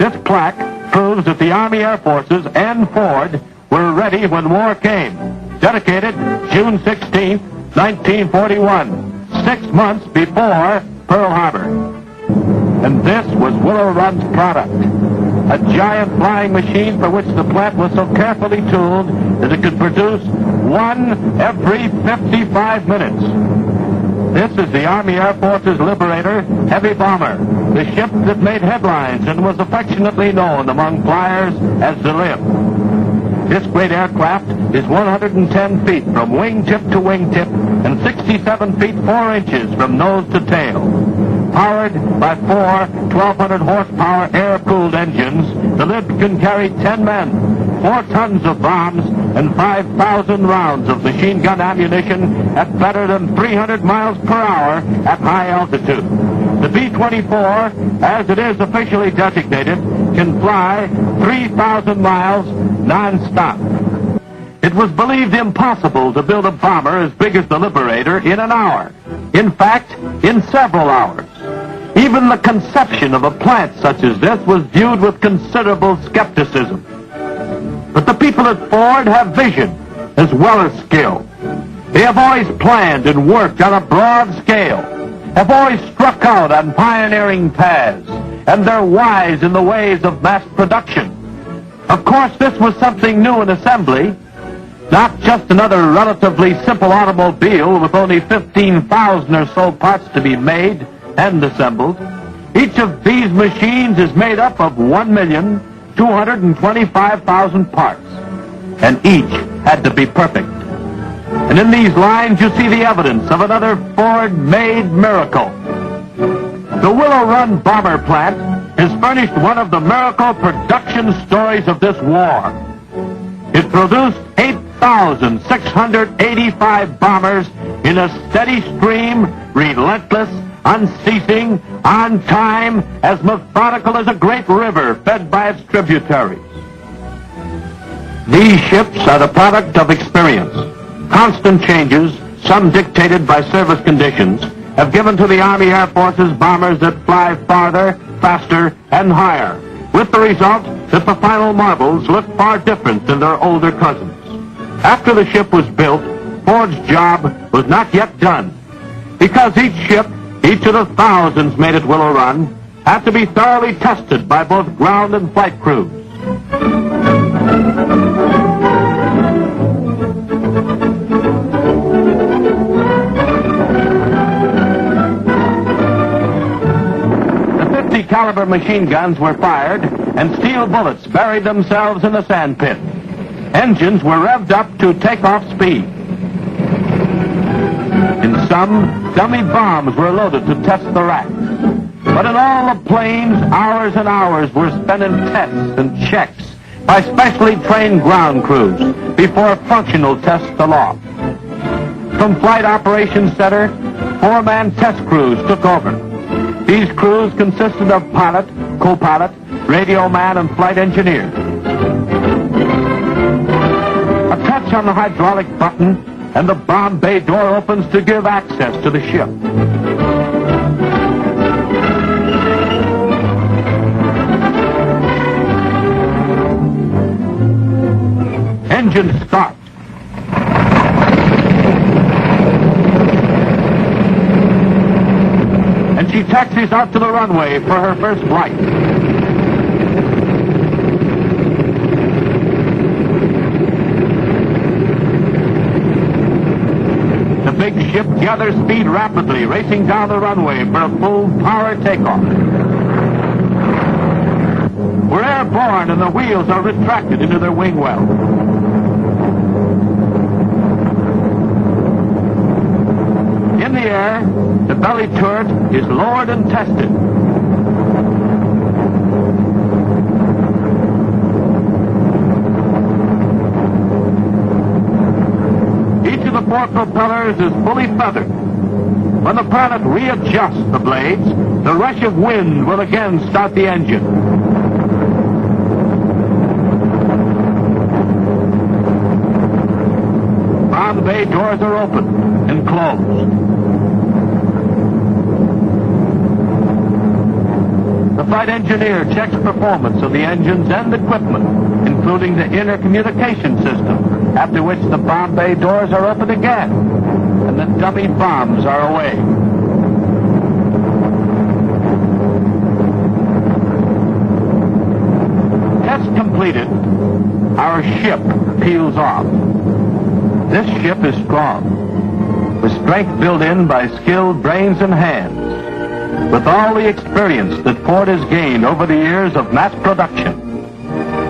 This plaque proves that the Army Air Forces and Ford were ready when war came. Dedicated June 16, 1941, 6 months before Pearl Harbor. And this was Willow Run's product, a giant flying machine for which the plant was so carefully tuned that it could produce one every 55 minutes. This is the Army Air Forces Liberator Heavy Bomber, the ship that made headlines and was affectionately known among flyers as the Lib. This great aircraft is 110 feet from wingtip to wingtip and 67 feet 4 inches from nose to tail. Powered by 4 1,200 horsepower air-cooled engines, the Lib can carry 10 men, 4 tons of bombs, and 5,000 rounds of machine gun ammunition at better than 300 miles per hour at high altitude. The B-24, as it is officially designated, can fly 3,000 miles non-stop. It was believed impossible to build a bomber as big as the Liberator in an hour. In fact, in several hours. Even the conception of a plant such as this was viewed with considerable skepticism. But the people at Ford have vision as well as skill. They have always planned and worked on a broad scale, have always struck out on pioneering paths, and they're wise in the ways of mass production. Of course, this was something new in assembly, not just another relatively simple automobile with only 15,000 or so parts to be made and assembled. Each of these machines is made up of 1,225,000 parts, and each had to be perfect. And in these lines, you see the evidence of another Ford-made miracle. The Willow Run bomber plant has furnished one of the miracle production stories of this war. It produced 8,685 bombers in a steady stream, relentless, unceasing, on time, as methodical as a great river fed by its tributaries. These ships are the product of experience. Constant changes, some dictated by service conditions, have given to the Army Air Forces bombers that fly farther, faster, and higher, with the result that the final marbles look far different than their older cousins. After the ship was built, Ford's job was not yet done, because each ship, each of the thousands made at Willow Run, had to be thoroughly tested by both ground and flight crews. The 50 caliber machine guns were fired, and steel bullets buried themselves in the sandpit. Engines were revved up to takeoff speed. In some, dummy bombs were loaded to test the racks. But in all the planes, hours and hours were spent in tests and checks by specially trained ground crews before functional tests aloft. From Flight Operations Center, 4-man test crews took over. These crews consisted of pilot, co-pilot, radio man, and flight engineer. A touch on the hydraulic button, and the bomb bay door opens to give access to the ship. Engine start. And she taxis out to the runway for her first flight. The big ship gathers speed rapidly, racing down the runway for a full power takeoff. We're airborne and the wheels are retracted into their wing well. In the air, the belly turret is lowered and tested. Each of the 4 propellers is fully feathered. When the pilot readjusts the blades, the rush of wind will again start the engine. Bomb bay doors are open and closed. The flight engineer checks performance of the engines and equipment, including the inner communication system, after which the bomb bay doors are opened again, and the dummy bombs are away. Test completed, our ship peels off. This ship is strong, with strength built in by skilled brains and hands. With all the experience that Ford has gained over the years of mass production.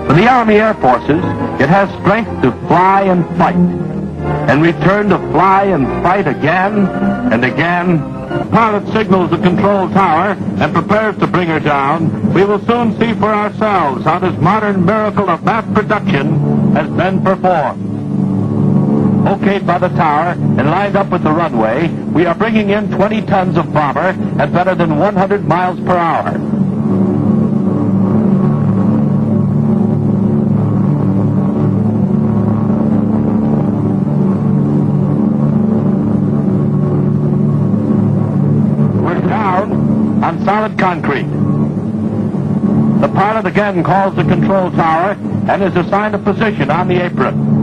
For the Army Air Forces, it has strength to fly and fight, and return to fly and fight again and again. The pilot signals the control tower and prepares to bring her down. We will soon see for ourselves how this modern miracle of mass production has been performed. Okayed by the tower and lined up with the runway, we are bringing in 20 tons of bomber at better than 100 miles per hour. We're down on solid concrete. The pilot again calls the control tower and is assigned a position on the apron.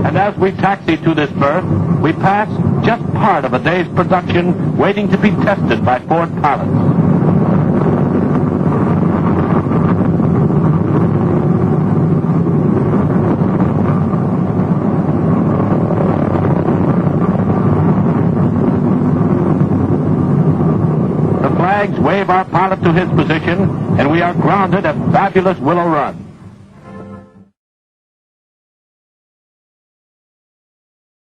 And as we taxi to this berth, we pass just part of a day's production waiting to be tested by Ford pilots. The flags wave our pilot to his position, and we are grounded at fabulous Willow Run.